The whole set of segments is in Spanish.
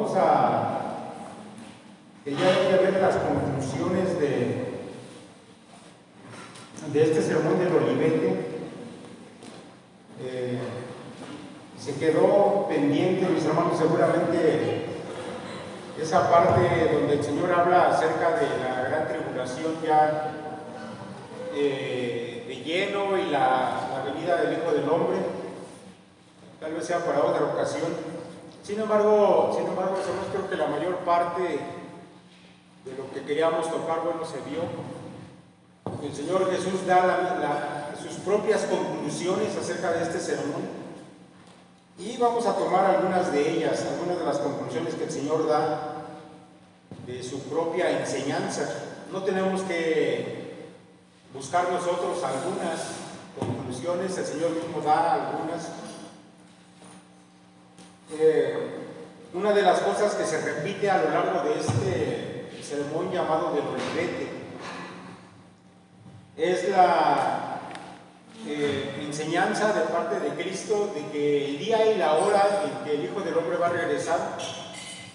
vamos a ver las conclusiones de este sermón del Olivete. Se quedó pendiente, mis hermanos, seguramente esa parte donde el Señor habla acerca de la gran tribulación ya de lleno y la venida del Hijo del Hombre. Tal vez sea para otra ocasión. Sin embargo, hermanos, creo que la mayor parte de lo que queríamos tocar, bueno, se vio. El Señor Jesús da sus propias conclusiones acerca de este sermón. Y vamos a tomar algunas de ellas, algunas de las conclusiones que el Señor da de su propia enseñanza. No tenemos que buscar nosotros algunas conclusiones, el Señor mismo da algunas. Una de las cosas que se repite a lo largo de este sermón llamado del Olivete es la enseñanza de parte de Cristo de que el día y la hora en que el Hijo del Hombre va a regresar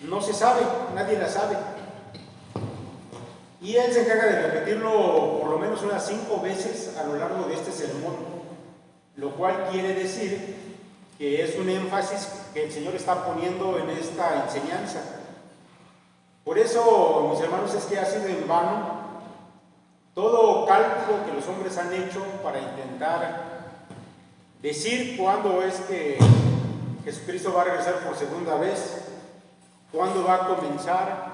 no se sabe, nadie la sabe. Y Él se encarga de repetirlo por lo menos unas 5 veces a lo largo de este sermón, lo cual quiere decir que es un énfasis que el Señor está poniendo en esta enseñanza. Por eso, mis hermanos, es que ha sido en vano todo cálculo que los hombres han hecho para intentar decir cuándo es que Jesucristo va a regresar por segunda vez, cuándo va a comenzar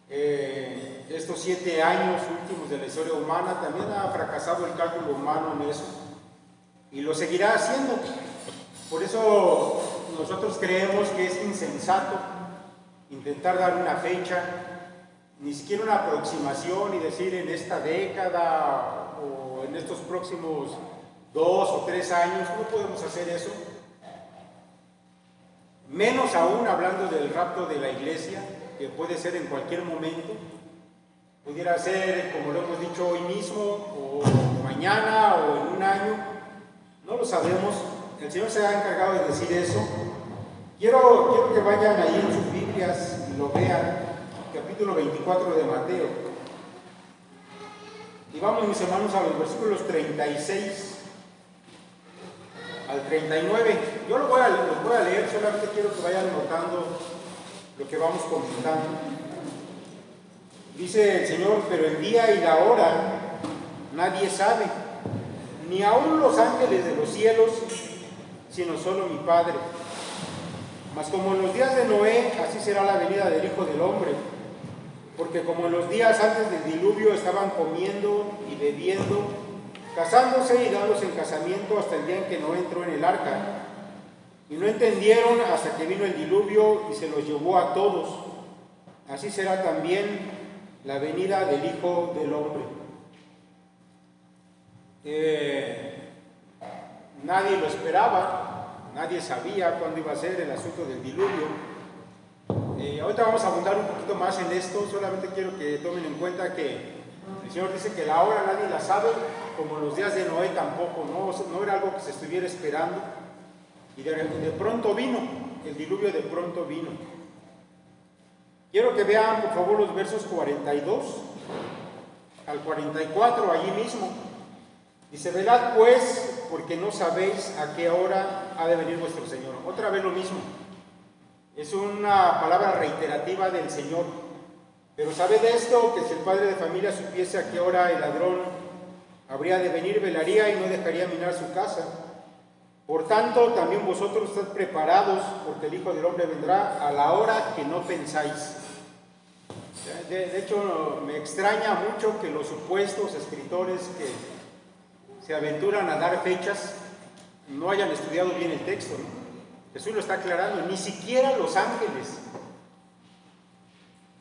estos 7 años últimos de la historia humana. También ha fracasado el cálculo humano en eso y lo seguirá haciendo. Por eso nosotros creemos que es insensato intentar dar una fecha, ni siquiera una aproximación y decir en esta década o en estos próximos 2 o 3 años. No podemos hacer eso. Menos aún hablando del rapto de la iglesia, que puede ser en cualquier momento. Pudiera ser, como lo hemos dicho, hoy mismo o mañana o en un año. No lo sabemos. El Señor se ha encargado de decir eso. Quiero que vayan ahí en sus Biblias y lo vean. Capítulo 24 de Mateo. Y vamos, mis hermanos, a los versículos 36 al 39. Yo los voy a leer, solamente quiero que vayan notando lo que vamos comentando. Dice el Señor: pero el día y la hora nadie sabe, ni aun los ángeles de los cielos, sino solo mi Padre. Mas como en los días de Noé, así será la venida del Hijo del Hombre. Porque como en los días antes del diluvio estaban comiendo y bebiendo, casándose y dándose en casamiento hasta el día en que Noé entró en el arca, y no entendieron hasta que vino el diluvio y se los llevó a todos, así será también la venida del Hijo del Hombre. Nadie lo esperaba, nadie sabía cuándo iba a ser el asunto del diluvio. Ahorita vamos a abundar un poquito más en esto. Solamente quiero que tomen en cuenta que el Señor dice que la hora nadie la sabe, como en los días de Noé tampoco, no era algo que se estuviera esperando. Y de pronto vino, el diluvio de pronto vino. Quiero que vean, por favor, los versos 42 al 44, allí mismo. Dice: velad pues, porque no sabéis a qué hora ha de venir vuestro Señor. Otra vez lo mismo. Es una palabra reiterativa del Señor. Pero sabed esto, que si el padre de familia supiese a qué hora el ladrón habría de venir, velaría y no dejaría minar su casa. Por tanto, también vosotros estad preparados, porque el Hijo del Hombre vendrá a la hora que no pensáis. De hecho, me extraña mucho que los supuestos escritores que se aventuran a dar fechas no hayan estudiado bien el texto, ¿no? Jesús lo está aclarando. Ni siquiera los ángeles,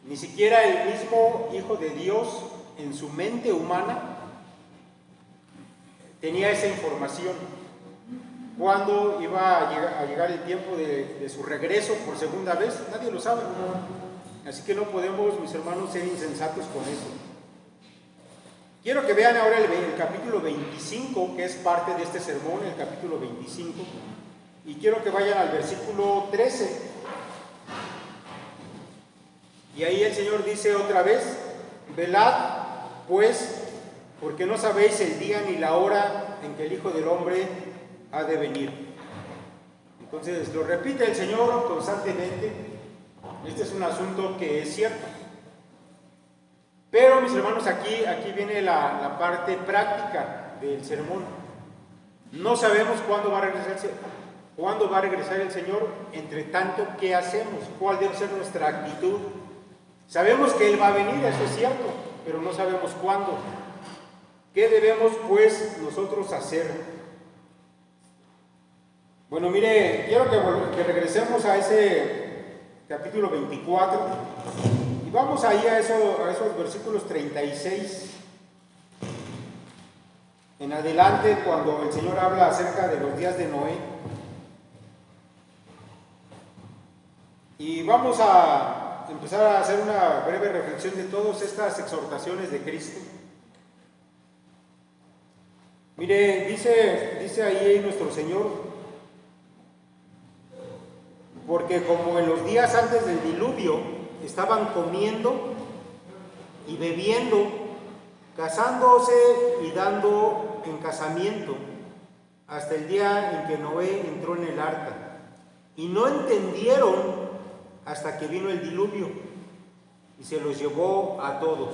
ni siquiera el mismo Hijo de Dios en su mente humana tenía esa información. ¿Cuándo iba a llegar el tiempo de su regreso por segunda vez? Nadie lo sabe. Así que no podemos, mis hermanos, ser insensatos con eso. Quiero que vean ahora el capítulo 25, que es parte de este sermón, el capítulo 25. Y quiero que vayan al versículo 13. Y ahí el Señor dice otra vez: velad pues, porque no sabéis el día ni la hora en que el Hijo del Hombre ha de venir. Entonces lo repite el Señor constantemente. Este es un asunto que es cierto. Pero mis hermanos, aquí viene la parte práctica del sermón. No sabemos cuándo va a regresar el Señor. Entre tanto, ¿qué hacemos? ¿Cuál debe ser nuestra actitud? Sabemos que Él va a venir, eso es cierto, pero no sabemos cuándo. ¿Qué debemos pues nosotros hacer? Bueno, mire, quiero que regresemos a ese capítulo 24 y vamos ahí a esos versículos 36 en adelante, cuando el Señor habla acerca de los días de Noé. Y vamos a empezar a hacer una breve reflexión de todas estas exhortaciones de Cristo. Mire, dice ahí nuestro Señor: porque como en los días antes del diluvio estaban comiendo y bebiendo, casándose y dando en casamiento, hasta el día en que Noé entró en el arca, y no entendieron hasta que vino el diluvio y se los llevó a todos.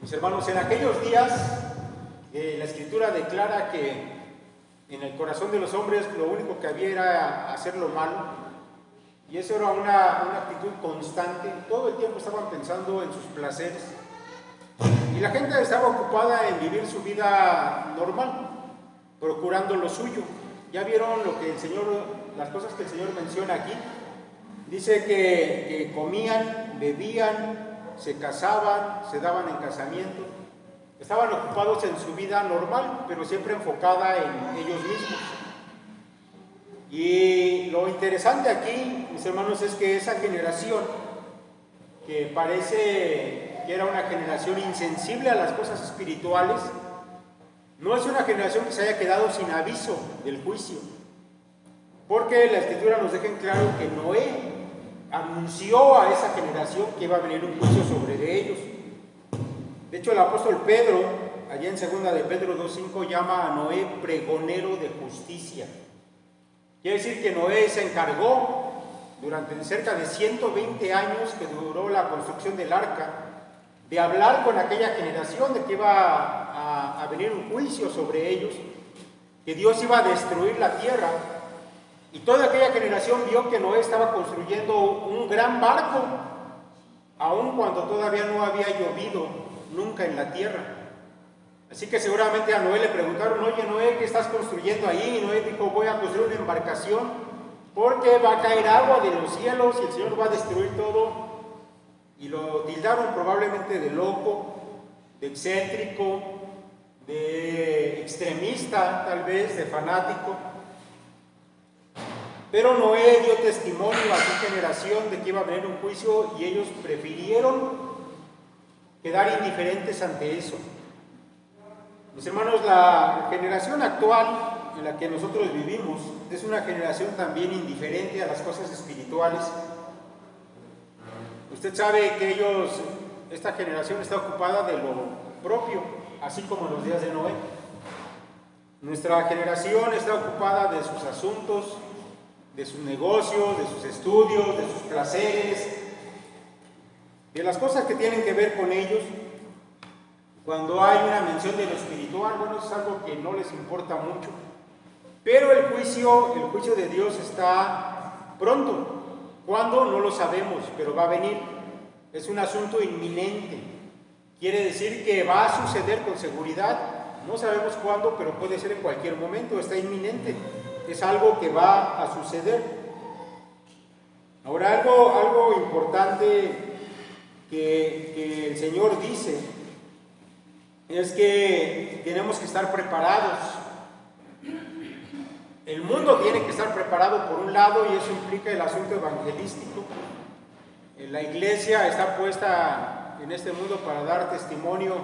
Mis hermanos, en aquellos días la Escritura declara que en el corazón de los hombres lo único que había era hacer lo malo, y eso era una actitud constante. Todo el tiempo estaban pensando en sus placeres y la gente estaba ocupada en vivir su vida normal, procurando lo suyo. Ya vieron las cosas que el Señor menciona aquí. Dice que comían, bebían, se casaban, se daban en casamiento. Estaban ocupados en su vida normal, pero siempre enfocada en ellos mismos. Y lo interesante aquí, mis hermanos, es que esa generación, que parece que era una generación insensible a las cosas espirituales, no es una generación que se haya quedado sin aviso del juicio. Porque la Escritura nos deja en claro que Noé anunció a esa generación que iba a venir un juicio sobre ellos. De hecho, el apóstol Pedro, allá en 2 de Pedro 2:5, llama a Noé pregonero de justicia. Quiere decir que Noé se encargó durante cerca de 120 años que duró la construcción del arca, de hablar con aquella generación de que iba a venir un juicio sobre ellos, que Dios iba a destruir la tierra. Y toda aquella generación vio que Noé estaba construyendo un gran barco, aun cuando todavía no había llovido nunca en la tierra. Así que seguramente a Noé le preguntaron: oye Noé, ¿qué estás construyendo ahí? Y Noé dijo: voy a construir una embarcación porque va a caer agua de los cielos y el Señor va a destruir todo. Y lo tildaron probablemente de loco, de excéntrico, de extremista, tal vez, de fanático. Pero Noé dio testimonio a su generación de que iba a venir un juicio y ellos prefirieron quedar indiferentes ante eso. Mis hermanos, la generación actual en la que nosotros vivimos es una generación también indiferente a las cosas espirituales. Usted sabe que esta generación está ocupada de lo propio, así como en los días de Noé. Nuestra generación está ocupada de sus asuntos, de sus negocios, de sus estudios, de sus placeres, de las cosas que tienen que ver con ellos. Cuando hay una mención de lo espiritual, bueno, es algo que no les importa mucho. Pero el juicio de Dios está pronto. ¿Cuándo? No lo sabemos, pero va a venir. Es un asunto inminente. Quiere decir que va a suceder con seguridad. No sabemos cuándo, pero puede ser en cualquier momento. Está inminente. Es algo que va a suceder. Ahora, algo importante que el Señor dice es que tenemos que estar preparados. El mundo tiene que estar preparado por un lado, y eso implica el asunto evangelístico. La iglesia está puesta en este mundo para dar testimonio,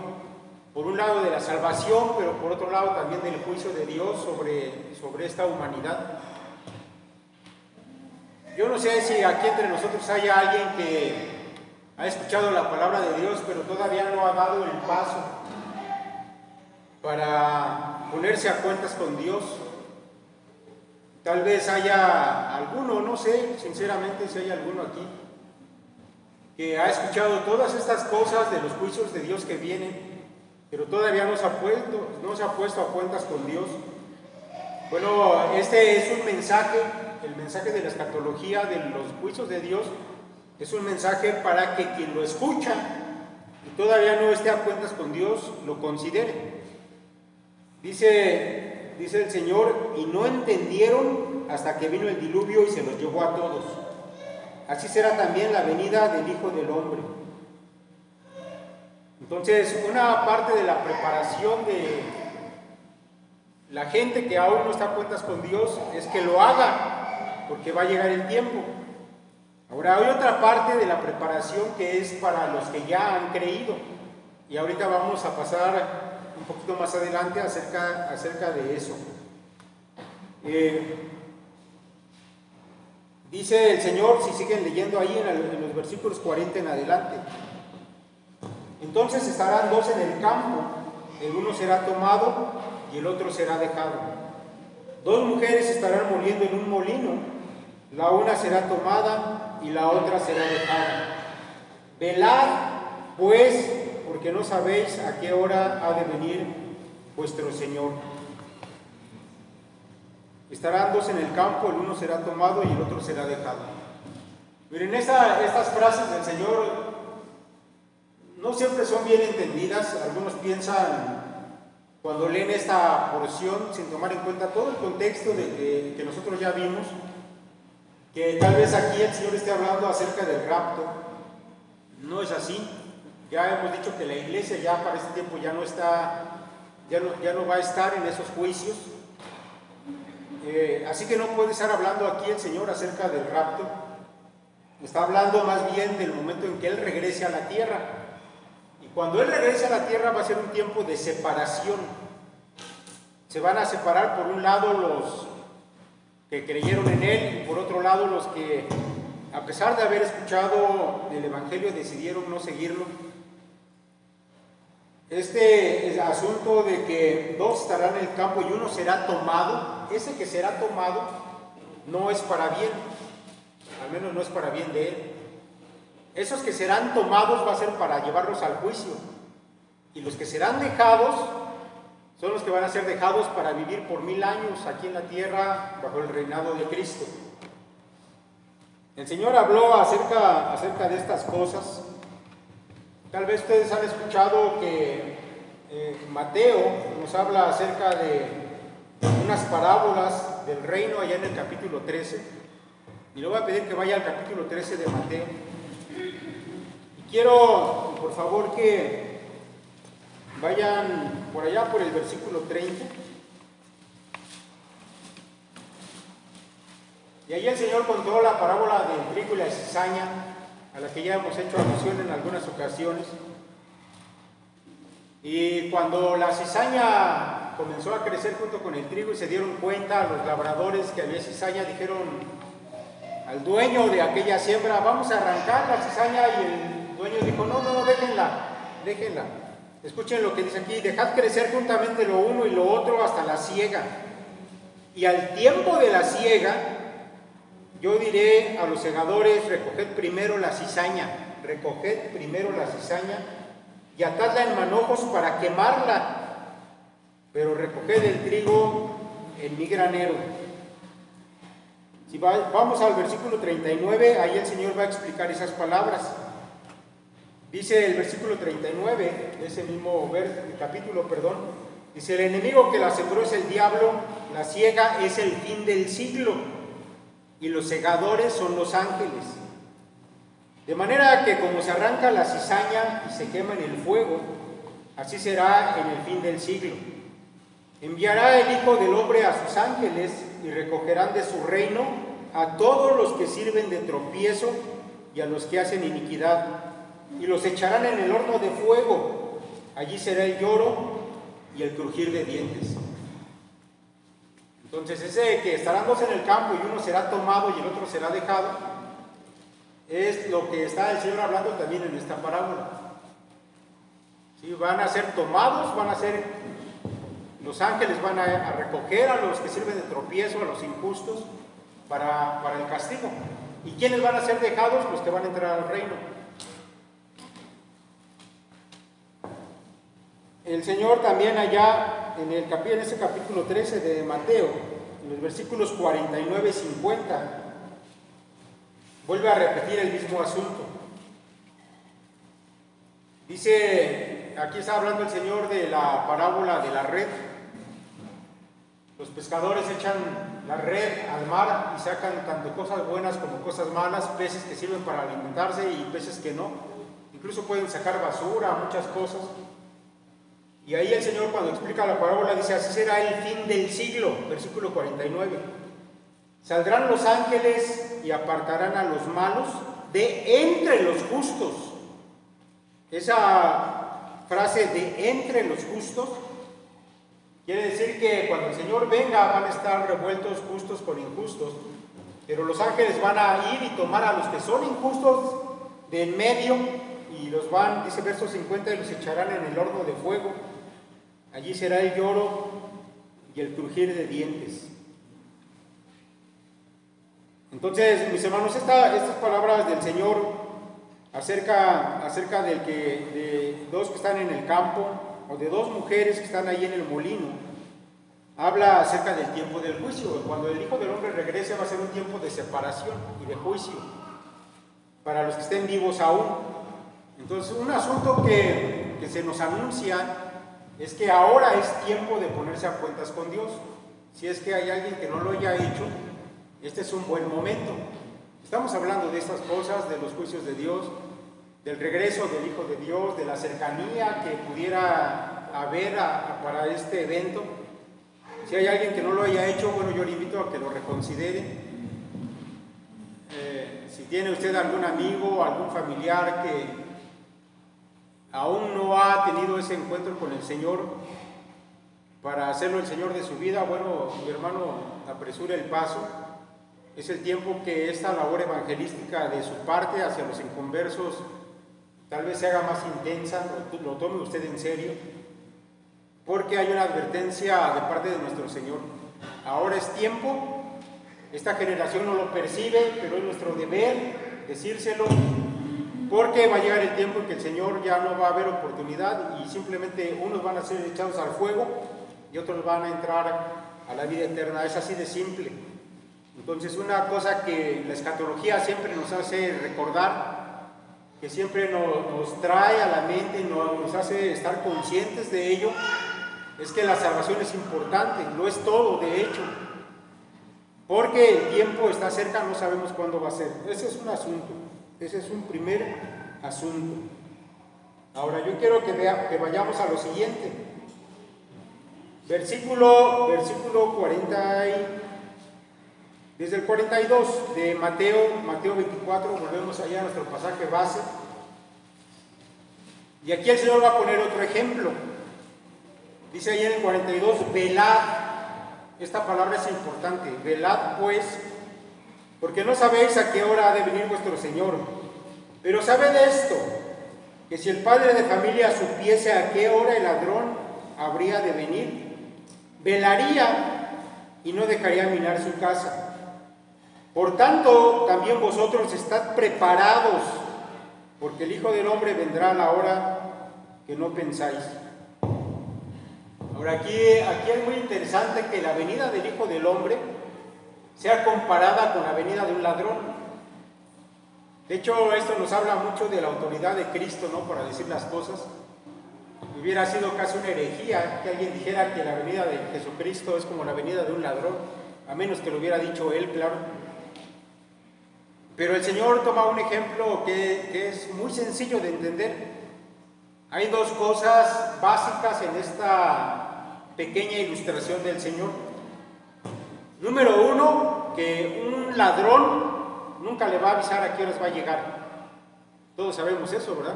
por un lado, de la salvación, pero por otro lado también del juicio de Dios sobre esta humanidad. Yo no sé si aquí entre nosotros haya alguien ha escuchado la palabra de Dios, pero todavía no ha dado el paso para ponerse a cuentas con Dios. Tal vez haya alguno, no sé, sinceramente si hay alguno aquí, que ha escuchado todas estas cosas de los juicios de Dios que vienen, pero todavía no se ha puesto a cuentas con Dios. Bueno, este es un mensaje, el mensaje de la escatología de los juicios de Dios, es un mensaje para que quien lo escucha y todavía no esté a cuentas con Dios, lo considere. Dice el Señor, y no entendieron hasta que vino el diluvio y se los llevó a todos. Así será también la venida del Hijo del Hombre. Entonces, una parte de la preparación de la gente que aún no está a cuentas con Dios es que lo haga, porque va a llegar el tiempo. Ahora, hay otra parte de la preparación que es para los que ya han creído. Y ahorita vamos a pasar un poquito más adelante acerca de eso. Dice el Señor, si siguen leyendo ahí en los versículos 40 en adelante: entonces estarán dos en el campo, el uno será tomado y el otro será dejado. Dos mujeres estarán moliendo en un molino, la una será tomada y la otra será dejada. Velad, pues, porque no sabéis a qué hora ha de venir vuestro Señor. Estarán dos en el campo, el uno será tomado y el otro será dejado. Miren, estas frases del Señor no siempre son bien entendidas. Algunos piensan, cuando leen esta porción, sin tomar en cuenta todo el contexto que nosotros ya vimos, que tal vez aquí el Señor esté hablando acerca del rapto. No es así. Ya hemos dicho que la iglesia ya para este tiempo ya no va a estar en esos juicios. Así que no puede estar hablando aquí el Señor acerca del rapto. Está hablando más bien del momento en que Él regrese a la tierra. Y cuando Él regrese a la tierra va a ser un tiempo de separación. Se van a separar, por un lado, los que creyeron en Él, y por otro lado los que, a pesar de haber escuchado el Evangelio, decidieron no seguirlo. Este asunto de que dos estarán en el campo y uno será tomado, ese que será tomado no es para bien, al menos no es para bien de él. Esos que serán tomados va a ser para llevarlos al juicio, y los que serán dejados son los que van a ser dejados para vivir por 1000 años aquí en la tierra bajo el reinado de Cristo. El Señor habló acerca de estas cosas. Tal vez ustedes han escuchado que Mateo nos habla acerca de unas parábolas del reino allá en el capítulo 13. Y le voy a pedir que vaya al capítulo 13 de Mateo. Y quiero, por favor, que vayan por allá por el versículo 30. Y ahí el Señor contó la parábola del trigo y la cizaña, a la que ya hemos hecho alusión en algunas ocasiones. Y cuando la cizaña comenzó a crecer junto con el trigo y se dieron cuenta los labradores que había cizaña, dijeron al dueño de aquella siembra: vamos a arrancar la cizaña. Y el dueño dijo: no, déjenla. Escuchen lo que dice aquí: dejad crecer juntamente lo uno y lo otro hasta la siega. Y al tiempo de la siega, yo diré a los segadores: recoged primero la cizaña y atadla en manojos para quemarla, pero recoged el trigo en mi granero. Si vamos al versículo 39, ahí el Señor va a explicar esas palabras. Dice el versículo 39 de ese mismo capítulo, dice: el enemigo que la sembró es el diablo, la siega es el fin del siglo, y los segadores son los ángeles. De manera que como se arranca la cizaña y se quema en el fuego, así será en el fin del siglo. Enviará el Hijo del Hombre a sus ángeles y recogerán de su reino a todos los que sirven de tropiezo y a los que hacen iniquidad, y los echarán en el horno de fuego. Allí será el lloro y el crujir de dientes. Entonces ese que estarán dos en el campo y uno será tomado y el otro será dejado, es lo que está el Señor hablando también en esta parábola. ¿Sí? Van a ser tomados, los ángeles van a recoger a los que sirven de tropiezo, a los injustos, para el castigo. ¿Y quiénes van a ser dejados? Los que van a entrar al reino. El Señor también allá en ese capítulo 13 de Mateo, en los versículos 49 y 50, vuelve a repetir el mismo asunto. Dice, aquí está hablando el Señor de la parábola de la red. Los pescadores echan la red al mar y sacan tanto cosas buenas como cosas malas, peces que sirven para alimentarse y peces que no. Incluso pueden sacar basura, muchas cosas. Y ahí el Señor, cuando explica la parábola, dice: así será el fin del siglo, versículo 49. Saldrán los ángeles y apartarán a los malos de entre los justos. Esa frase de entre los justos quiere decir que cuando el Señor venga van a estar revueltos justos con injustos, pero los ángeles van a ir y tomar a los que son injustos de en medio y los van, dice verso 50, y los echarán en el horno de fuego. Allí será el lloro y el crujir de dientes. Entonces, mis hermanos, estas palabras del Señor acerca de dos que están en el campo, o de dos mujeres que están ahí en el molino, habla acerca del tiempo del juicio. Cuando el Hijo del Hombre regrese va a ser un tiempo de separación y de juicio para los que estén vivos aún. Entonces, un asunto que se nos anuncia es que ahora es tiempo de ponerse a cuentas con Dios. Si es que hay alguien que no lo haya hecho, este es un buen momento. Estamos hablando de estas cosas, de los juicios de Dios, del regreso del Hijo de Dios, de la cercanía que pudiera haber para este evento. Si hay alguien que no lo haya hecho, bueno, yo le invito a que lo reconsidere. Si tiene usted algún amigo, algún familiar que aún no ha tenido ese encuentro con el Señor, para hacerlo el Señor de su vida, bueno, mi hermano, apresure el paso. Es el tiempo que esta labor evangelística de su parte hacia los inconversos tal vez se haga más intensa, lo tome usted en serio, porque hay una advertencia de parte de nuestro Señor. Ahora es tiempo, esta generación no lo percibe, pero es nuestro deber decírselo, porque va a llegar el tiempo en que el Señor ya no va a haber oportunidad y simplemente unos van a ser echados al fuego y otros van a entrar a la vida eterna. Es así de simple. Entonces, una cosa que la escatología siempre nos hace recordar, que siempre nos trae a la mente, nos hace estar conscientes de ello, es que la salvación es importante, lo es todo de hecho, porque el tiempo está cerca, no sabemos cuándo va a ser. Ese es un asunto, ese es un primer asunto. Ahora yo quiero que vayamos a lo siguiente. Versículo 40, desde el 42 de Mateo 24, volvemos allá a nuestro pasaje base. Y aquí el Señor va a poner otro ejemplo. Dice ahí en el 42, velad. Esta palabra es importante. Velad pues, porque no sabéis a qué hora ha de venir vuestro Señor. Pero sabed esto, que si el padre de familia supiese a qué hora el ladrón habría de venir, velaría y no dejaría minar su casa. Por tanto, también vosotros estad preparados, porque el Hijo del Hombre vendrá a la hora que no pensáis. Ahora aquí es muy interesante que la venida del Hijo del Hombre sea comparada con la venida de un ladrón. De hecho, esto nos habla mucho de la autoridad de Cristo, ¿no?, para decir las cosas. Hubiera sido casi una herejía que alguien dijera que la venida de Jesucristo es como la venida de un ladrón, a menos que lo hubiera dicho él, claro. Pero el Señor toma un ejemplo que es muy sencillo de entender. Hay dos cosas básicas en esta pequeña ilustración del Señor. Número uno, que un ladrón nunca le va a avisar a qué horas va a llegar. Todos sabemos eso, ¿verdad?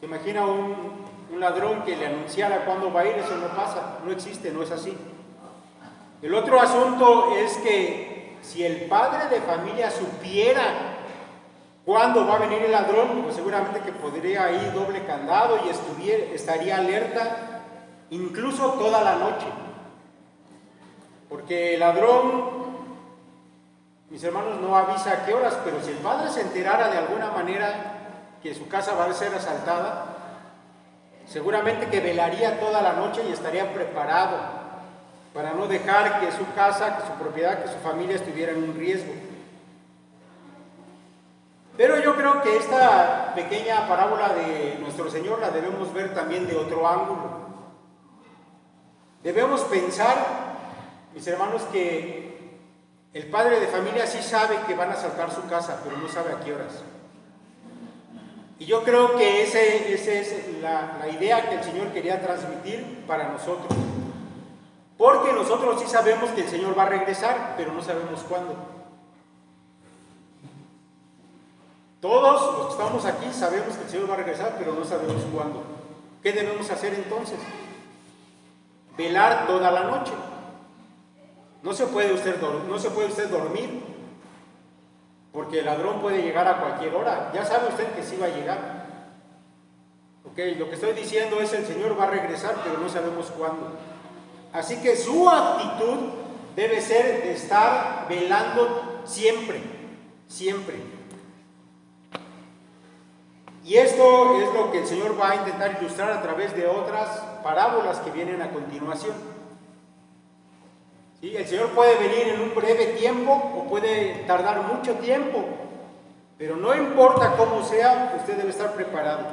Se imagina un ladrón que le anunciara cuándo va a ir. Eso no pasa, no existe, no es así. El otro asunto es que si el padre de familia supiera ¿Cuándo va a venir el ladrón? Pues seguramente que podría ir doble candado y estaría alerta incluso toda la noche. Porque el ladrón, mis hermanos, no avisa a qué horas, pero si el padre se enterara de alguna manera que su casa va a ser asaltada, seguramente que velaría toda la noche y estaría preparado para no dejar que su casa, que su propiedad, que su familia estuviera en un riesgo. Pero yo creo que esta pequeña parábola de nuestro Señor la debemos ver también de otro ángulo. Debemos pensar, mis hermanos, que el padre de familia sí sabe que van a asaltar su casa, pero no sabe a qué horas. Y yo creo que esa es la idea que el Señor quería transmitir para nosotros. Porque nosotros sí sabemos que el Señor va a regresar, pero no sabemos cuándo. Todos los que estamos aquí sabemos que el Señor va a regresar, pero no sabemos cuándo. ¿Qué debemos hacer entonces? Velar toda la noche. No se puede usted dormir, porque el ladrón puede llegar a cualquier hora. Ya sabe usted que sí va a llegar. Ok, lo que estoy diciendo es el Señor va a regresar, pero no sabemos cuándo. Así que su actitud debe ser de estar velando siempre, siempre. Y esto es lo que el Señor va a intentar ilustrar a través de otras parábolas que vienen a continuación. ¿Sí? El Señor puede venir en un breve tiempo o puede tardar mucho tiempo, pero no importa cómo sea, usted debe estar preparado.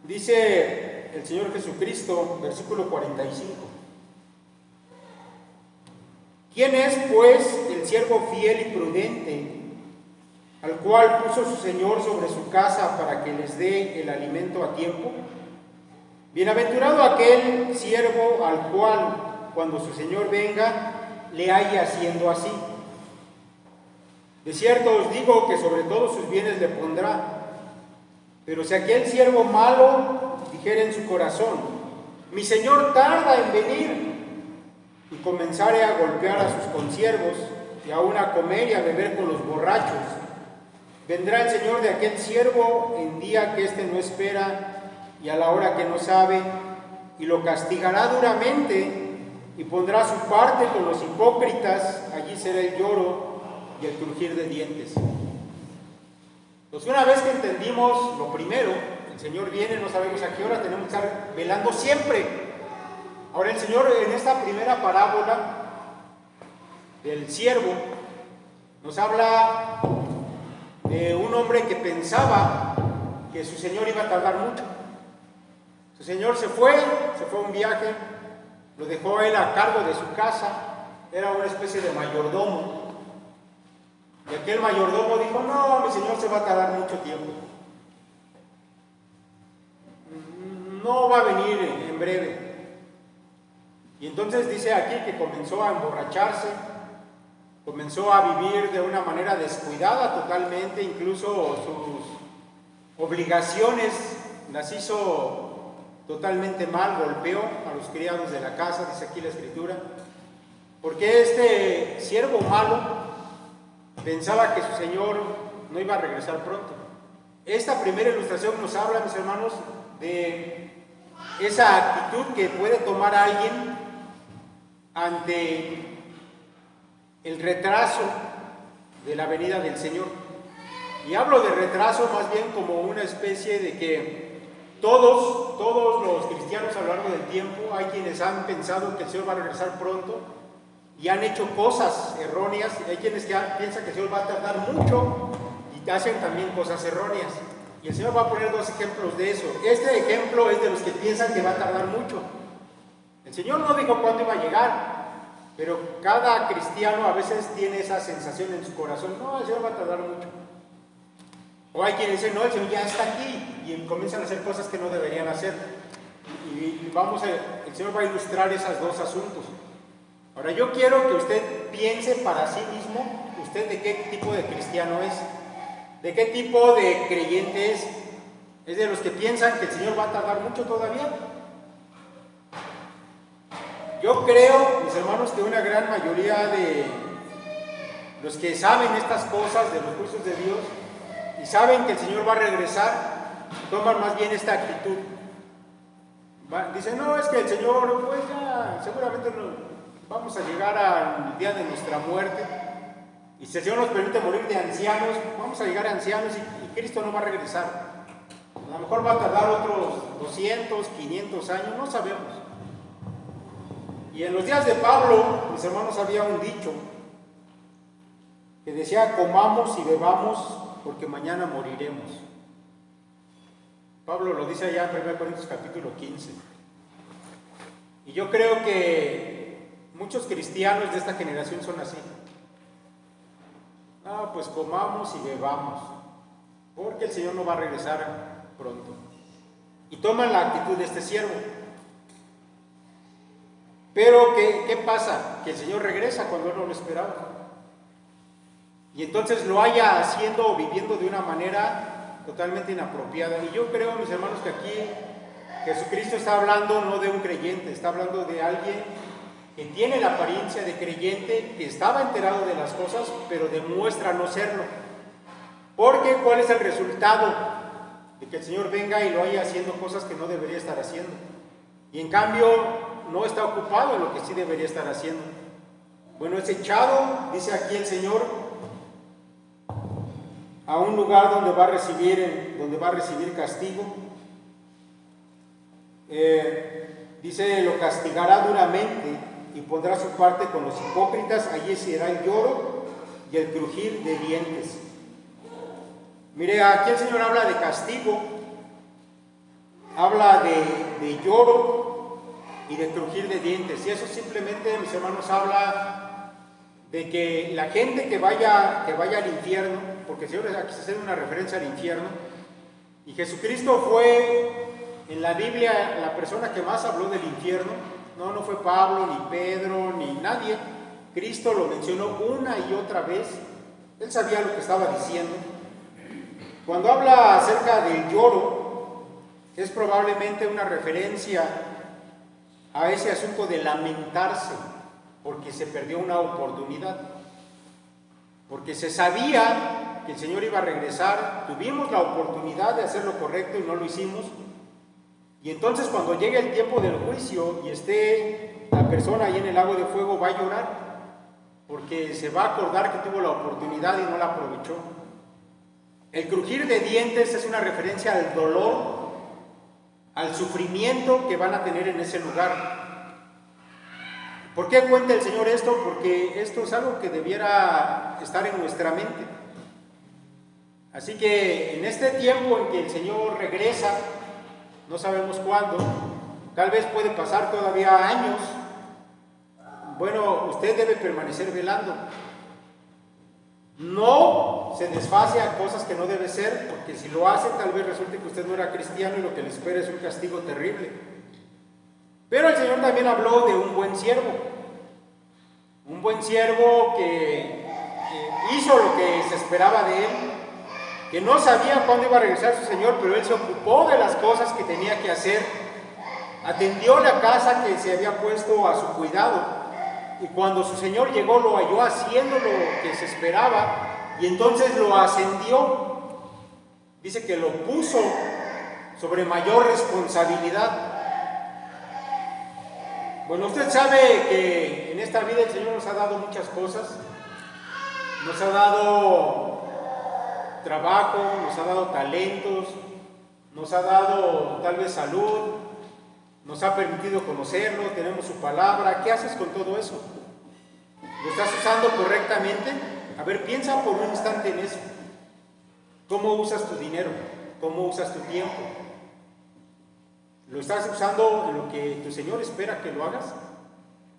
Dice el Señor Jesucristo, versículo 45. ¿Quién es, pues, el siervo fiel y prudente, al cual puso su Señor sobre su casa para que les dé el alimento a tiempo? Bienaventurado aquel siervo al cual, cuando su Señor venga, le halle haciendo así. De cierto os digo que sobre todos sus bienes le pondrá. Pero si aquel siervo malo dijera en su corazón: mi Señor tarda en venir, y comenzare a golpear a sus consiervos, y aún a comer y a beber con los borrachos, vendrá el Señor de aquel siervo en día que éste no espera y a la hora que no sabe, y lo castigará duramente, y pondrá su parte con los hipócritas. Allí será el lloro y el crujir de dientes. Pues una vez que entendimos lo primero, el Señor viene, no sabemos a qué hora, tenemos que estar velando siempre. Ahora el Señor en esta primera parábola del siervo nos habla de un hombre que pensaba que su Señor iba a tardar mucho. Su Señor se fue a un viaje, lo dejó a él a cargo de su casa, era una especie de mayordomo. Y aquel mayordomo dijo: no, mi Señor se va a tardar mucho tiempo. No va a venir en breve. Y entonces dice aquí que comenzó a emborracharse, comenzó a vivir de una manera descuidada totalmente, incluso sus obligaciones las hizo totalmente mal, golpeó a los criados de la casa, dice aquí la Escritura, porque este siervo malo pensaba que su Señor no iba a regresar pronto. Esta primera ilustración nos habla, mis hermanos, de esa actitud que puede tomar alguien ante el retraso de la venida del Señor. Y hablo de retraso más bien como una especie de que todos los cristianos a lo largo del tiempo, hay quienes han pensado que el Señor va a regresar pronto y han hecho cosas erróneas. Hay quienes que piensan que el Señor va a tardar mucho y hacen también cosas erróneas. Y el Señor va a poner dos ejemplos de eso. Este ejemplo es de los que piensan que va a tardar mucho. El Señor no dijo cuándo iba a llegar, pero cada cristiano a veces tiene esa sensación en su corazón: no, el Señor va a tardar mucho. O hay quienes dicen: no, el Señor ya está aquí, y comienzan a hacer cosas que no deberían hacer. Y el Señor va a ilustrar esos dos asuntos. Ahora yo quiero que usted piense para sí mismo, usted de qué tipo de cristiano es, de qué tipo de creyente es. ¿Es de los que piensan que el Señor va a tardar mucho todavía? Yo creo, mis hermanos, que una gran mayoría los que saben estas cosas de los juicios de Dios y saben que el Señor va a regresar, toman más bien esta actitud. Dicen, no, es que el Señor, pues ya, seguramente vamos a llegar al día de nuestra muerte, y si el Señor nos permite morir de ancianos, vamos a llegar a ancianos y Cristo no va a regresar. A lo mejor va a tardar otros 200, 500 años, no sabemos. Y en los días de Pablo, mis hermanos, había un dicho que decía, comamos y bebamos porque mañana moriremos. Pablo lo dice allá en 1 Corintios capítulo 15. Y yo creo que muchos cristianos de esta generación son así. No, pues comamos y bebamos, porque el Señor no va a regresar pronto. Y toman la actitud de este siervo. Pero ¿qué pasa? Que el Señor regresa cuando Él no lo esperaba. Y entonces lo haya haciendo o viviendo de una manera totalmente inapropiada. Y yo creo, mis hermanos, que aquí Jesucristo está hablando no de un creyente, está hablando de alguien que tiene la apariencia de creyente, que estaba enterado de las cosas, pero demuestra no serlo. Porque ¿cuál es el resultado? De que el Señor venga y lo haya haciendo cosas que no debería estar haciendo. Y en cambio no está ocupado en lo que sí debería estar haciendo. Bueno, es echado, dice aquí el Señor, a un lugar donde va a recibir castigo. Dice, lo castigará duramente y pondrá su parte con los hipócritas, allí será el lloro y el crujir de dientes. Mire, aquí el Señor habla de castigo, habla de lloro y de crujir de dientes, y eso simplemente, mis hermanos, habla de que la gente que vaya al infierno, porque el Señor aquí se hace una referencia al infierno, y Jesucristo fue en la Biblia la persona que más habló del infierno. No fue Pablo, ni Pedro, ni nadie. Cristo lo mencionó una y otra vez. Él sabía lo que estaba diciendo. Cuando habla acerca del lloro, es probablemente una referencia a ese asunto de lamentarse porque se perdió una oportunidad, porque se sabía que el Señor iba a regresar, tuvimos la oportunidad de hacer lo correcto y no lo hicimos, y entonces cuando llegue el tiempo del juicio y esté la persona ahí en el lago de fuego, va a llorar, porque se va a acordar que tuvo la oportunidad y no la aprovechó. El crujir de dientes es una referencia al dolor, al sufrimiento que van a tener en ese lugar. ¿Por qué cuenta el Señor esto? Porque esto es algo que debiera estar en nuestra mente. Así que en este tiempo en que el Señor regresa, no sabemos cuándo, tal vez puede pasar todavía años. Bueno, usted debe permanecer velando. No se desfase a cosas que no debe ser, porque si lo hace, tal vez resulte que usted no era cristiano y lo que le espera es un castigo terrible. Pero el Señor también habló de un buen siervo que hizo lo que se esperaba de él, que no sabía cuándo iba a regresar su Señor, pero él se ocupó de las cosas que tenía que hacer, atendió la casa que se había puesto a su cuidado, y cuando su Señor llegó lo halló haciendo lo que se esperaba, y entonces lo ascendió. Dice que lo puso sobre mayor responsabilidad. Bueno, usted sabe que en esta vida el Señor nos ha dado muchas cosas, nos ha dado trabajo, nos ha dado talentos, nos ha dado tal vez salud, nos ha permitido conocerlo, tenemos su palabra. ¿Qué haces con todo eso? ¿Lo estás usando correctamente? A ver, piensa por un instante en eso. ¿Cómo usas tu dinero? ¿Cómo usas tu tiempo? ¿Lo estás usando en lo que tu Señor espera que lo hagas?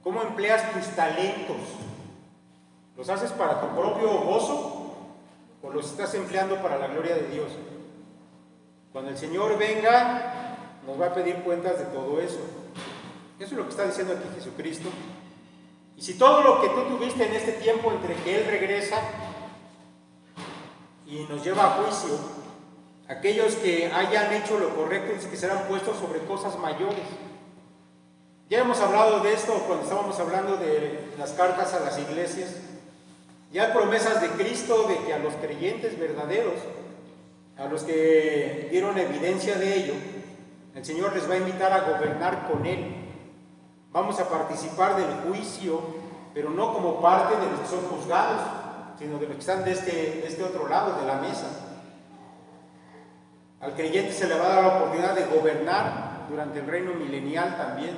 ¿Cómo empleas tus talentos? ¿Los haces para tu propio gozo o los estás empleando para la gloria de Dios? Cuando el Señor venga, nos va a pedir cuentas de todo eso. Eso es lo que está diciendo aquí Jesucristo. Y si todo lo que tú tuviste en este tiempo entre que Él regresa y nos lleva a juicio, aquellos que hayan hecho lo correcto dice que serán puestos sobre cosas mayores. Ya hemos hablado de esto cuando estábamos hablando de las cartas a las iglesias. Ya hay promesas de Cristo de que a los creyentes verdaderos, a los que dieron evidencia de ello, el Señor les va a invitar a gobernar con Él. Vamos a participar del juicio, pero no como parte de los que son juzgados, sino de los que están de este otro lado de la mesa. Al creyente se le va a dar la oportunidad de gobernar durante el reino milenial también.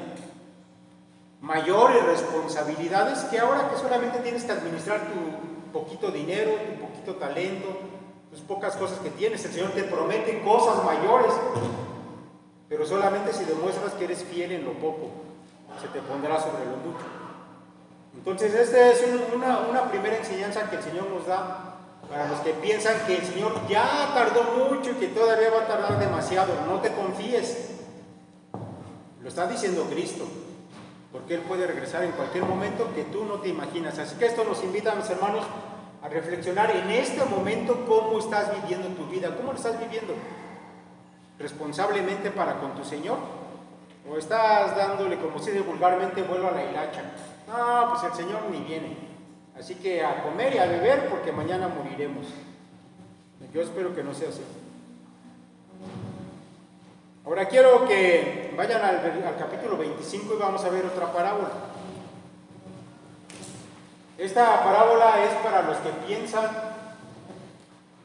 Mayores responsabilidades que ahora que solamente tienes que administrar tu poquito dinero, tu poquito talento, tus pocas cosas que tienes. El Señor te promete cosas mayores, pero solamente si demuestras que eres fiel en lo poco, se te pondrá sobre lo mucho. Entonces esta es una primera enseñanza que el Señor nos da para los que piensan que el Señor ya tardó mucho y que todavía va a tardar demasiado. No te confíes, lo está diciendo Cristo, porque Él puede regresar en cualquier momento que tú no te imaginas. Así que esto nos invita, mis hermanos, a reflexionar en este momento cómo estás viviendo tu vida. ¿Cómo lo estás viviendo? ¿Responsablemente para con tu Señor? ¿O estás dándole, como se dice vulgarmente, vuelo a la hilacha? No, pues el Señor ni viene. Así que a comer y a beber porque mañana moriremos. Yo espero que no sea así. Ahora quiero que vayan al capítulo 25 y vamos a ver otra parábola. Esta parábola es para los que piensan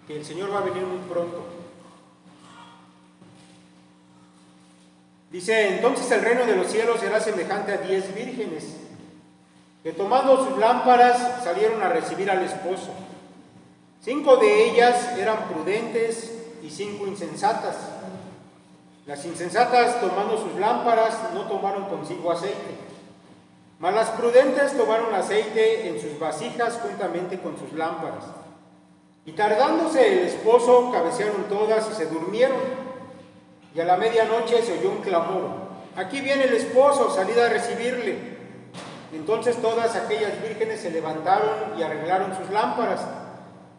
que el Señor va a venir muy pronto. Dice, entonces el reino de los cielos será semejante a 10 vírgenes, que tomando sus lámparas salieron a recibir al esposo. 5 de ellas eran prudentes y 5 insensatas. Las insensatas, tomando sus lámparas, no tomaron consigo aceite, mas las prudentes tomaron aceite en sus vasijas juntamente con sus lámparas. Y tardándose el esposo, cabecearon todas y se durmieron. Y a la medianoche se oyó un clamor: aquí viene el esposo, salid a recibirle. Entonces todas aquellas vírgenes se levantaron y arreglaron sus lámparas.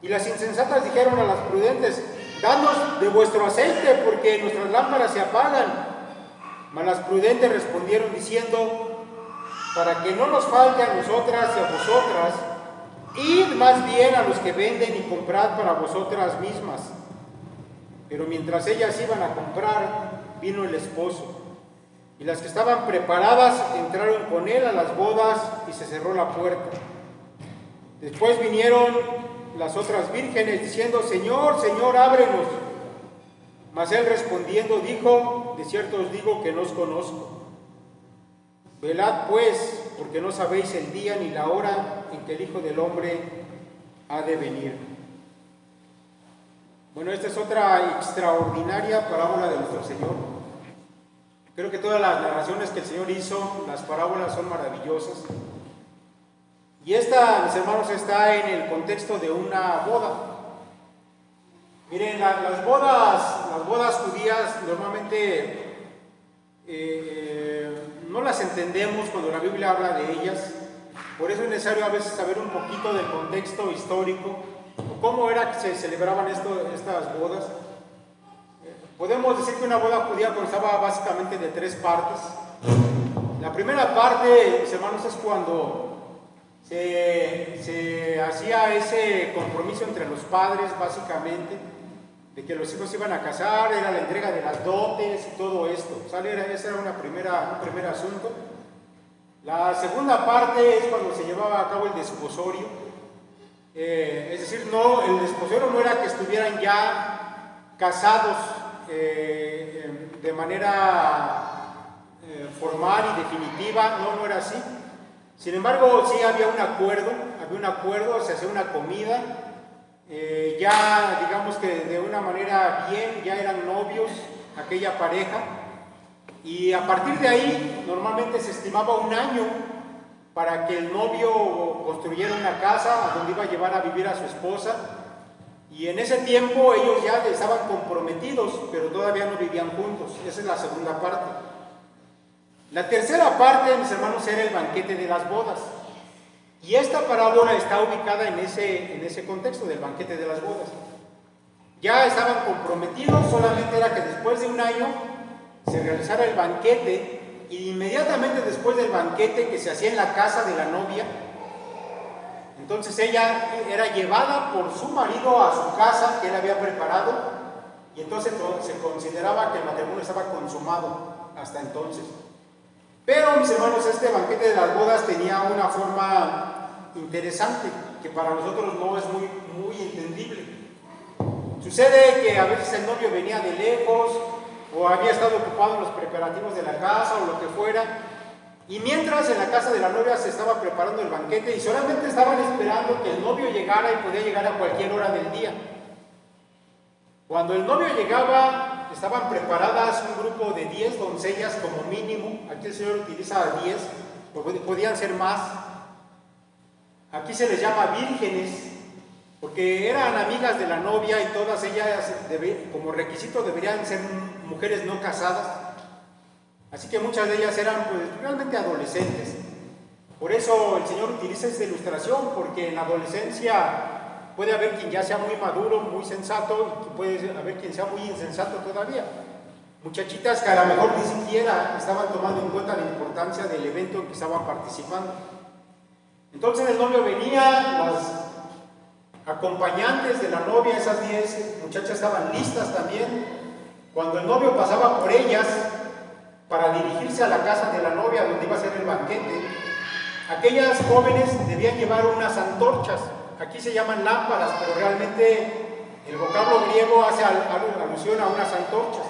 Y las insensatas dijeron a las prudentes: danos de vuestro aceite, porque nuestras lámparas se apagan. Mas las prudentes respondieron diciendo: para que no nos falte a nosotras y a vosotras, id más bien a los que venden y comprad para vosotras mismas. Pero mientras ellas iban a comprar, vino el esposo. Y las que estaban preparadas entraron con él a las bodas y se cerró la puerta. Después vinieron las otras vírgenes diciendo: Señor, Señor, ábrenos. Mas él respondiendo dijo: de cierto os digo que no os conozco. Velad pues, porque no sabéis el día ni la hora en que el Hijo del Hombre ha de venir. Bueno, esta es otra extraordinaria parábola de nuestro Señor. Creo que todas las narraciones que el Señor hizo, las parábolas son maravillosas. Y esta, mis hermanos, está en el contexto de una boda. Miren, las bodas judías normalmente no las entendemos cuando la Biblia habla de ellas. Por eso es necesario a veces saber un poquito del contexto histórico, o cómo era que se celebraban estas bodas. Podemos decir que una boda judía constaba básicamente de 3 partes. La primera parte, mis hermanos, es cuando se hacía ese compromiso entre los padres, básicamente, de que los hijos se iban a casar, era la entrega de las dotes y todo esto. Ese era un primer asunto. La segunda parte es cuando se llevaba a cabo el desposorio. Es decir, el desposorio no era que estuvieran ya casados de manera formal y definitiva, no era así. Sin embargo, sí había un acuerdo, se hacía una comida, ya digamos que de una manera bien, ya eran novios aquella pareja, y a partir de ahí normalmente se estimaba un año para que el novio construyera una casa a donde iba a llevar a vivir a su esposa, y en ese tiempo ellos ya estaban comprometidos, pero todavía no vivían juntos. Esa es la segunda parte. La tercera parte, mis hermanos, era el banquete de las bodas. Y esta parábola está ubicada en ese contexto del banquete de las bodas. Ya estaban comprometidos, solamente era que después de un año se realizara el banquete, y inmediatamente después del banquete que se hacía en la casa de la novia, Entonces ella era llevada por su marido a su casa que él había preparado, y entonces se consideraba que el matrimonio estaba consumado hasta entonces. Pero, mis hermanos, este banquete de las bodas tenía una forma interesante que para nosotros no es muy entendible. Sucede que a veces el novio venía de lejos o había estado ocupado en los preparativos de la casa o lo que fuera, y mientras en la casa de la novia se estaba preparando el banquete y solamente estaban esperando que el novio llegara, y podía llegar a cualquier hora del día. Cuando el novio llegaba, estaban preparadas un grupo de 10 doncellas como mínimo. Aquí el Señor utiliza 10, podían ser más. Aquí se les llama vírgenes, porque eran amigas de la novia y todas ellas como requisito deberían ser mujeres no casadas. Así que muchas de ellas eran pues realmente adolescentes. Por eso el Señor utiliza esta ilustración, porque en la adolescencia puede haber quien ya sea muy maduro, muy sensato, y puede haber quien sea muy insensato todavía. Muchachitas que a lo mejor ni siquiera estaban tomando en cuenta la importancia del evento en que estaban participando. Entonces el novio venía, las acompañantes de la novia, esas 10 muchachas estaban listas también. Cuando el novio pasaba por ellas para dirigirse a la casa de la novia donde iba a ser el banquete, aquellas jóvenes debían llevar unas antorchas. Aquí se llaman lámparas, pero realmente el vocablo griego hace alusión a unas antorchas.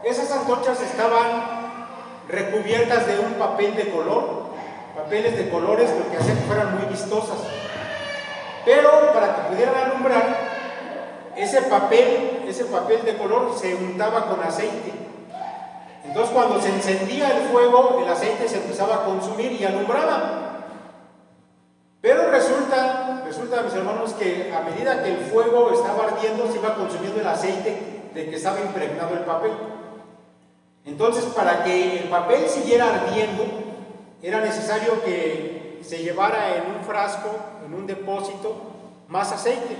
Esas antorchas estaban recubiertas de un papel de color, papeles de colores, lo que hacía que fueran muy vistosas. Pero para que pudieran alumbrar, ese papel de color se untaba con aceite. Entonces cuando se encendía el fuego, el aceite se empezaba a consumir y alumbraba. Pero resulta, mis hermanos, que a medida que el fuego estaba ardiendo, se iba consumiendo el aceite de que estaba impregnado el papel. Entonces, para que el papel siguiera ardiendo, era necesario que se llevara en un frasco, en un depósito, más aceite.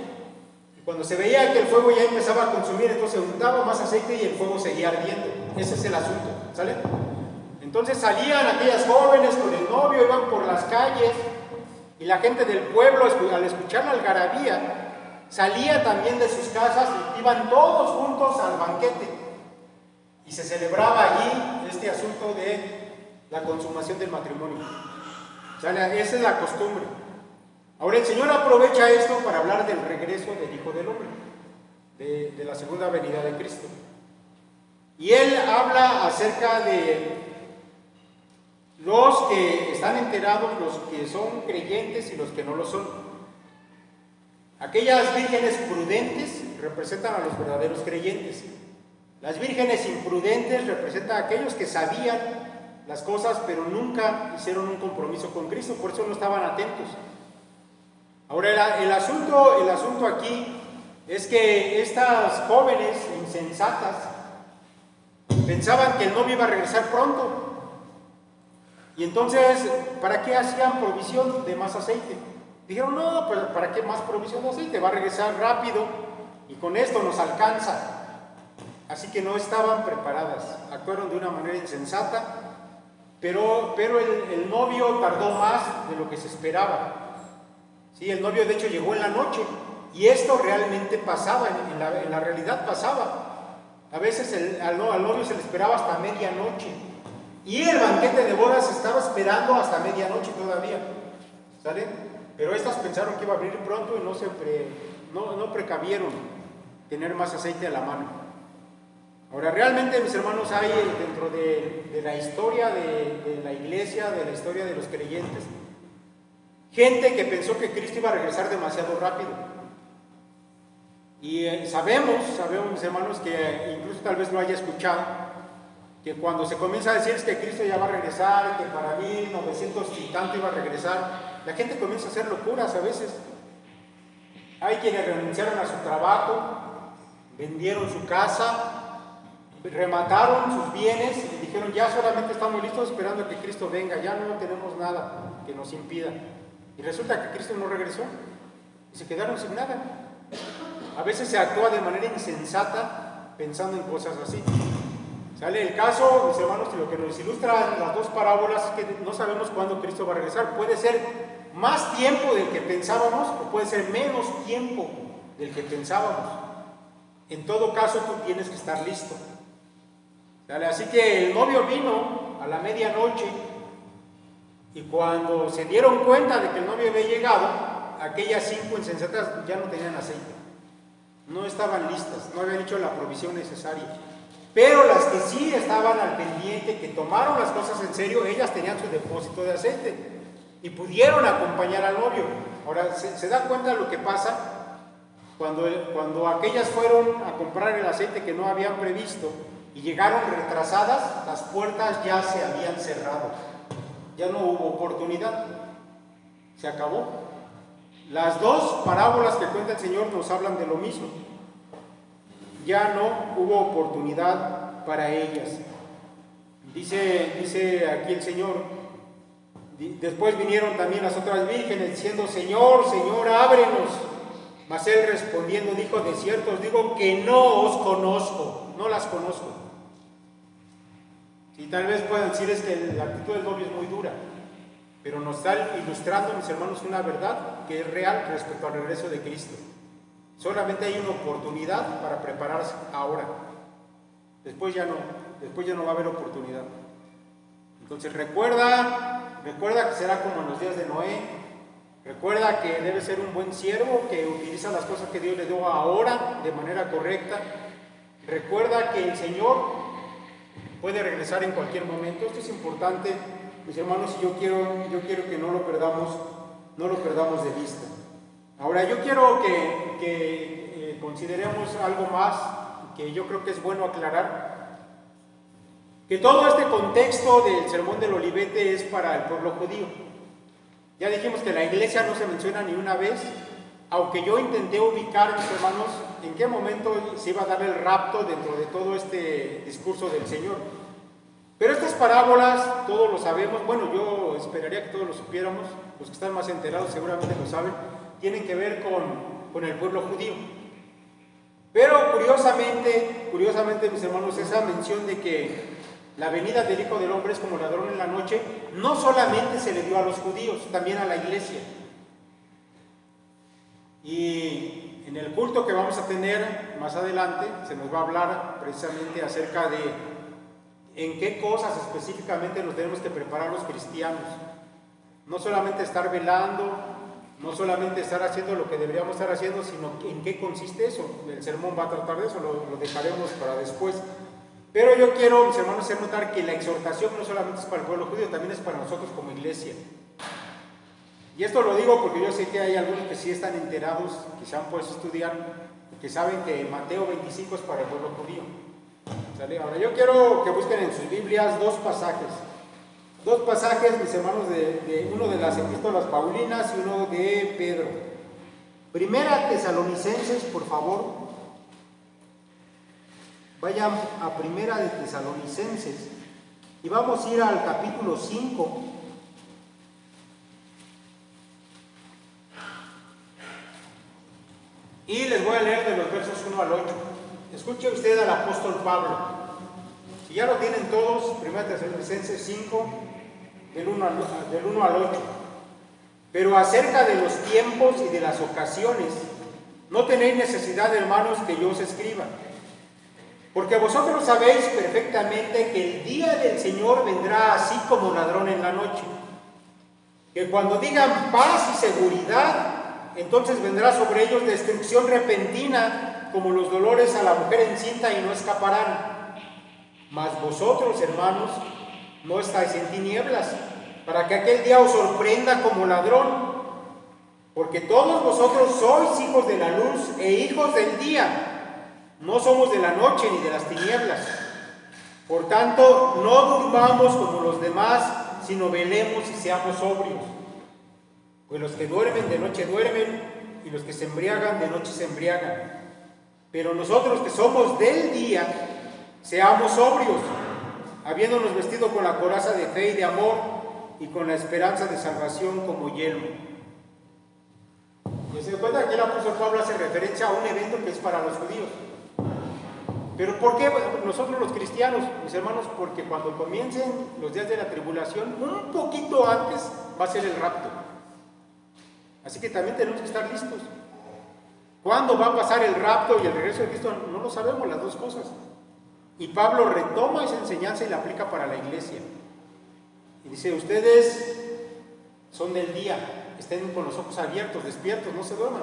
Y cuando se veía que el fuego ya empezaba a consumir, entonces se untaba más aceite y el fuego seguía ardiendo. Ese es el asunto, ¿sale? Entonces salían aquellas jóvenes con el novio, iban por las calles, y la gente del pueblo, al escuchar la algarabía, salía también de sus casas y iban todos juntos al banquete. Y se celebraba allí este asunto de la consumación del matrimonio. ¿Sale? Esa es la costumbre. Ahora el Señor aprovecha esto para hablar del regreso del Hijo del Hombre, de la segunda venida de Cristo. Y Él habla acerca de los que están enterados, los que son creyentes y los que no lo son. Aquellas vírgenes prudentes representan a los verdaderos creyentes. Las vírgenes imprudentes representan a aquellos que sabían las cosas pero nunca hicieron un compromiso con Cristo, por eso no estaban atentos. Ahora el asunto aquí es que estas jóvenes insensatas pensaban que el novio iba a regresar pronto. Y entonces, ¿para qué hacían provisión de más aceite? Dijeron, no, pues ¿para qué más provisión de aceite? Va a regresar rápido y con esto nos alcanza. Así que no estaban preparadas, actuaron de una manera insensata, pero el novio tardó más de lo que se esperaba. Sí, el novio de hecho llegó en la noche, y esto realmente pasaba, en la realidad pasaba. A veces al novio se le esperaba hasta medianoche. Y el banquete de bodas se estaba esperando hasta medianoche todavía, ¿sale? Pero estas pensaron que iba a abrir pronto y no precavieron tener más aceite a la mano. Ahora, realmente, mis hermanos, hay dentro de la historia de la iglesia, de la historia de los creyentes, gente que pensó que Cristo iba a regresar demasiado rápido. Y sabemos, mis hermanos, que incluso tal vez lo haya escuchado, que cuando se comienza a decir que Cristo ya va a regresar, que para 1900 y tanto iba a regresar, la gente comienza a hacer locuras a veces. Hay quienes renunciaron a su trabajo, vendieron su casa, remataron sus bienes y dijeron, ya solamente estamos listos esperando a que Cristo venga, ya no tenemos nada que nos impida. Y resulta que Cristo no regresó y se quedaron sin nada. A veces se actúa de manera insensata pensando en cosas así. ¿Sale? El caso, mis hermanos, lo que nos ilustran las dos parábolas es que no sabemos cuándo Cristo va a regresar. Puede ser más tiempo del que pensábamos o puede ser menos tiempo del que pensábamos. En todo caso, tú tienes que estar listo. ¿Sale? Así que el novio vino a la medianoche y cuando se dieron cuenta de que el novio había llegado, aquellas 5 insensatas ya no tenían aceite. No estaban listas, no habían hecho la provisión necesaria. Pero las que sí estaban al pendiente, que tomaron las cosas en serio, ellas tenían su depósito de aceite y pudieron acompañar al novio. Ahora, ¿se da cuenta de lo que pasa? Cuando aquellas fueron a comprar el aceite que no habían previsto y llegaron retrasadas, las puertas ya se habían cerrado. Ya no hubo oportunidad. Se acabó. Las dos parábolas que cuenta el Señor nos hablan de lo mismo. Ya no hubo oportunidad para ellas. Dice aquí el Señor, después vinieron también las otras vírgenes diciendo, Señor, Señor, ábrenos. Mas él respondiendo dijo, de cierto os digo que no os conozco, no las conozco. Y tal vez puedan decir es que la actitud del novio es muy dura, pero nos está ilustrando, mis hermanos, una verdad que es real respecto al regreso de Cristo. Solamente hay una oportunidad para prepararse ahora. Después ya no va a haber oportunidad. Entonces recuerda que será como en los días de Noé. Recuerda que debe ser un buen siervo que utiliza las cosas que Dios le dio ahora de manera correcta. Recuerda que el Señor puede regresar en cualquier momento. Esto es importante, mis hermanos, y yo quiero que no lo perdamos de vista. Ahora, yo quiero que consideremos algo más que yo creo que es bueno aclarar. Que todo este contexto del Sermón del Olivete es para el pueblo judío. Ya dijimos que la iglesia no se menciona ni una vez, aunque yo intenté ubicar, mis hermanos, en qué momento se iba a dar el rapto dentro de todo este discurso del Señor. Pero estas parábolas, todos lo sabemos, bueno, yo esperaría que todos lo supiéramos, los que están más enterados seguramente lo saben, tienen que ver con el pueblo judío. Pero curiosamente, mis hermanos, esa mención de que la venida del Hijo del Hombre es como ladrón en la noche, no solamente se le dio a los judíos, también a la iglesia. Y en el culto que vamos a tener más adelante, se nos va a hablar precisamente acerca de en qué cosas específicamente nos tenemos que preparar los cristianos. No solamente estar velando, no solamente estar haciendo lo que deberíamos estar haciendo, sino en qué consiste eso. El sermón va a tratar de eso, lo dejaremos para después. Pero yo quiero, mis hermanos, hacer notar que la exhortación no solamente es para el pueblo judío, también es para nosotros como iglesia. Y esto lo digo porque yo sé que hay algunos que sí están enterados, que se han puesto a estudiar, que saben que Mateo 25 es para el pueblo judío. ¿Sale? Ahora yo quiero que busquen en sus Biblias dos pasajes, mis hermanos, de uno de las epístolas paulinas y uno de Pedro. Primera Tesalonicenses, por favor. Vayan a Primera de Tesalonicenses y vamos a ir al capítulo 5. Y les voy a leer de los versos 1 al 8. Escuche usted al apóstol Pablo. Si ya lo tienen todos, Primera de Tesalonicenses 5, del 1 al 8. Pero acerca de los tiempos y de las ocasiones, no tenéis necesidad, hermanos, que yo os escriba. Porque vosotros sabéis perfectamente que el día del Señor vendrá así como ladrón en la noche. Que cuando digan paz y seguridad, entonces vendrá sobre ellos destrucción repentina, como los dolores a la mujer encinta, y no escaparán. Mas vosotros, hermanos, no estáis en tinieblas, para que aquel día os sorprenda como ladrón. Porque todos vosotros sois hijos de la luz e hijos del día. No somos de la noche ni de las tinieblas. Por tanto, no durmamos como los demás, sino velemos y seamos sobrios. Pues los que duermen de noche duermen, y los que se embriagan de noche se embriagan. Pero nosotros que somos del día, seamos sobrios, habiéndonos vestido con la coraza de fe y de amor, y con la esperanza de salvación como yelmo. Y se cuenta que el apóstol Pablo hace referencia a un evento que es para los judíos. Pero ¿por qué nosotros los cristianos, mis hermanos? Porque cuando comiencen los días de la tribulación, un poquito antes va a ser el rapto. Así que también tenemos que estar listos. ¿Cuándo va a pasar el rapto y el regreso de Cristo? No lo sabemos, las dos cosas. Y Pablo retoma esa enseñanza y la aplica para la iglesia. Y dice, ustedes son del día, estén con los ojos abiertos, despiertos, no se duerman.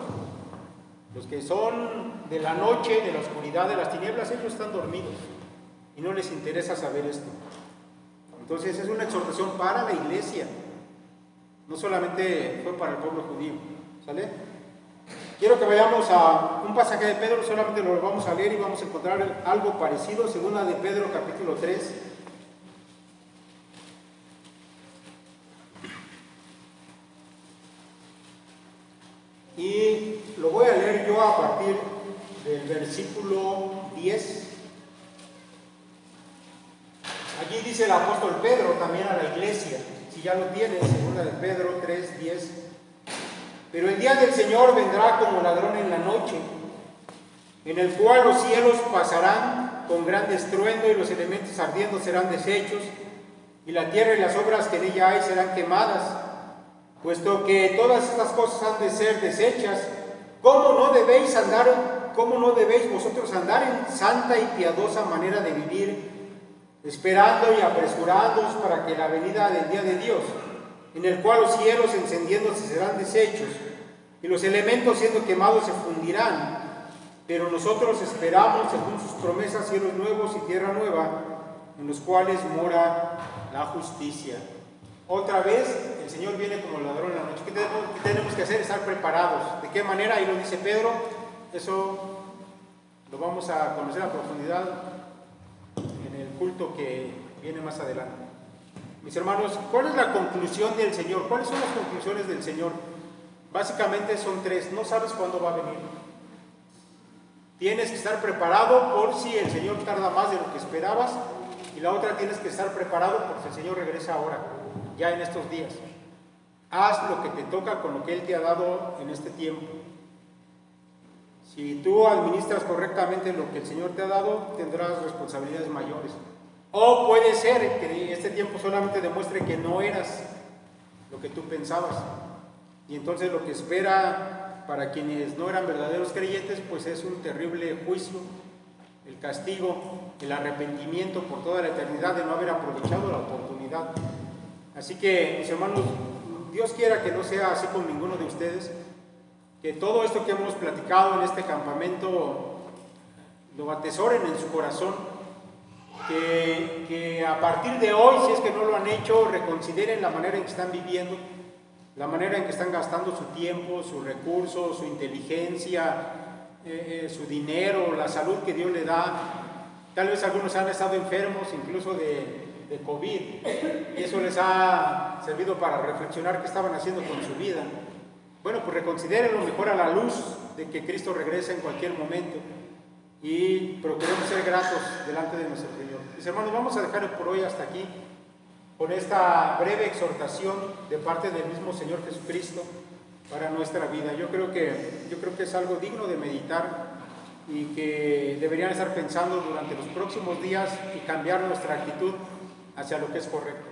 Los que son de la noche, de la oscuridad, de las tinieblas, ellos están dormidos y no les interesa saber esto. Entonces es una exhortación para la iglesia, no solamente fue para el pueblo judío. ¿Sale? Quiero que vayamos a un pasaje de Pedro, solamente lo vamos a leer y vamos a encontrar algo parecido, segunda de Pedro capítulo 3. Y lo voy a leer yo a partir del versículo 10. Allí dice el apóstol Pedro también a la iglesia, si ya lo tienes, segunda de Pedro 3, 10. Pero el día del Señor vendrá como ladrón en la noche, en el cual los cielos pasarán con gran estruendo y los elementos ardiendo serán deshechos, y la tierra y las obras que en ella hay serán quemadas. Puesto que todas estas cosas han de ser deshechas, ¿cómo no debéis vosotros andar en santa y piadosa manera de vivir, esperando y apresurándoos para que la venida del día de Dios, en el cual los cielos encendiéndose serán deshechos, y los elementos siendo quemados se fundirán? Pero nosotros esperamos, según sus promesas, cielos nuevos y tierra nueva, en los cuales mora la justicia. Otra vez, el Señor viene como ladrón en la noche. ¿Qué tenemos que hacer? Estar preparados. ¿De qué manera? Ahí lo dice Pedro. Eso lo vamos a conocer a profundidad en el culto que viene más adelante. Mis hermanos, ¿cuál es la conclusión del Señor? ¿Cuáles son las conclusiones del Señor? Básicamente son tres. No sabes cuándo va a venir. Tienes que estar preparado por si el Señor tarda más de lo que esperabas. Y la otra, tienes que estar preparado por si el Señor regresa ahora, ya en estos días. Haz lo que te toca con lo que Él te ha dado en este tiempo. Si tú administras correctamente lo que el Señor te ha dado, tendrás responsabilidades mayores. O puede ser que este tiempo solamente demuestre que no eras lo que tú pensabas. Y entonces lo que espera para quienes no eran verdaderos creyentes, pues es un terrible juicio, el castigo, el arrepentimiento por toda la eternidad de no haber aprovechado la oportunidad. Así que, mis hermanos, Dios quiera que no sea así con ninguno de ustedes, que todo esto que hemos platicado en este campamento lo atesoren en su corazón, que a partir de hoy, si es que no lo han hecho, reconsideren la manera en que están viviendo, la manera en que están gastando su tiempo, sus recursos, su inteligencia, su dinero, la salud que Dios le da. Tal vez algunos han estado enfermos incluso de COVID, y eso les ha servido para reflexionar qué estaban haciendo con su vida. Bueno, pues reconsidérenlo mejor a la luz de que Cristo regresa en cualquier momento, y procuremos ser gratos delante de nuestro Señor. Mis hermanos, vamos a dejar por hoy hasta aquí, con esta breve exhortación de parte del mismo Señor Jesucristo para nuestra vida. Yo creo que es algo digno de meditar y que deberían estar pensando durante los próximos días y cambiar nuestra actitud hacia lo que es correcto.